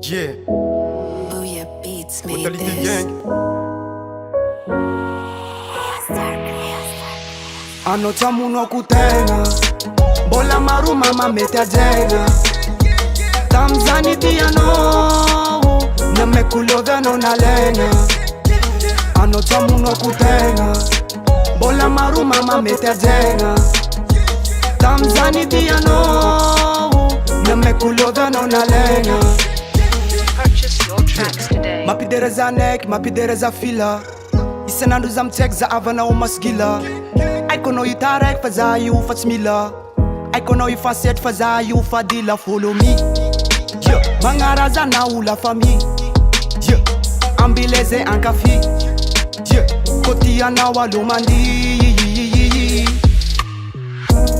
Yeah, Booyah Beats made RST this. GANG. Anao amonoako tegna mbola maro mama mety ajegna tam'zany ity anao nameko lovy anao nalaigna anao amonoako tegna mbola maro mama mety ajegna tam'zany ity anao nameko lovy anao nalaigna Purchase your tracks today. mampidera zanaiky mampidera za fila isan'andro za mitsaiky za avanao masigila aiko anao hita raiky fa za io fa tsy mila aiko anao ifasetry fa za io fa dila follow me yeah. Magnaraza na ola famille yeah. Ambile zay ankafy yeah. Kôty anao alo mandy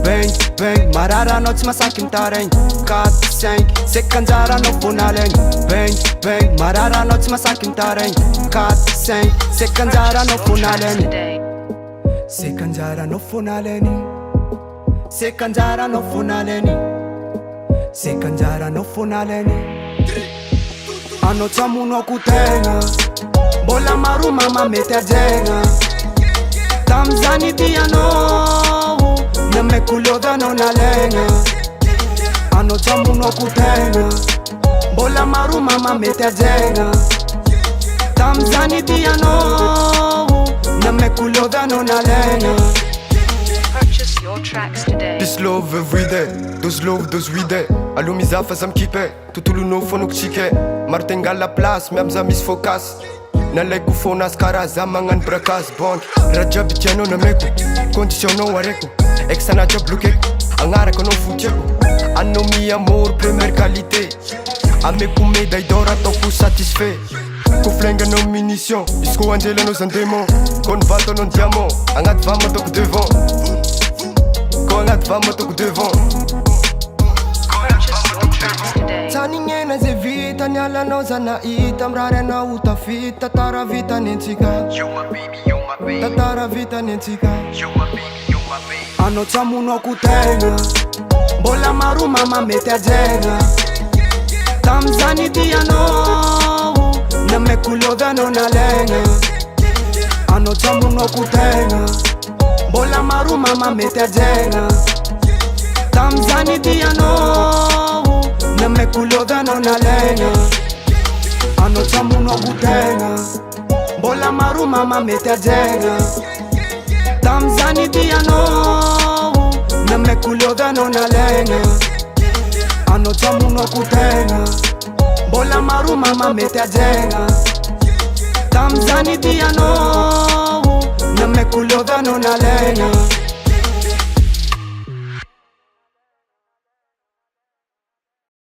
bang bang marara anao tsy masaky mitaregny 4-5 sekanjara anao vonalaigny bang bang marara anao tsy masaky mitaregny 4-5 sekanjara anao vonalaigny Today. sekanjara anao vonalaigny sekanjara anao vonalaigny sekanjara anao vonalaigny anao tsy amonoako tegna mbola maro mama mety ajegna tam'zany ity anao nameko lovy anao nalaigna anao tsy amonoako tegna mbola maro mama mety ajegna tam'zany ity anao nameko lovy anao nalaigna Purchase your tracks today. This love every day, those love, those we day. Allo mizafa za mikipe, tontolo no fonoko tsike. Maro tengala place, miamy za misy focus. Nalaiko fonas kara za magnano brakas banky. Raha jiaby tianao nameko, conditionao areko. Exana jiaby lokeko, agnarako anao fotieko. Anao mi amour première qualité. Ameko médaille d'or ataoko satisfait. Koflenganao munition, isko anjelanao zany démon. Kony vatanao diamant, agnaty vama ataoko devant. Ko agnaty vama ataoko devant. Purchase your tracks today. Tanignena zay vita nialanao za nahita mirary anao tafita tatara vita nentsika tatara vita nentsika anao tsy amonoako tegna mbola maro mama mety ajegna tam'zany ity anao nameko lovy anao nalaigna anao tsy amonoako tegna mbola maro mama mety ajegna tam'zany ity anao nameko lovy anao nalaigna anao tsy amonoako tegna mbola maro mama mety ajegna tam'zany ity anao nameko lovy anao nalaigna anao tsy amonoako tegna mbola maro mama mety ajegna tam'zany ity anao nameko lovy anao nalaigna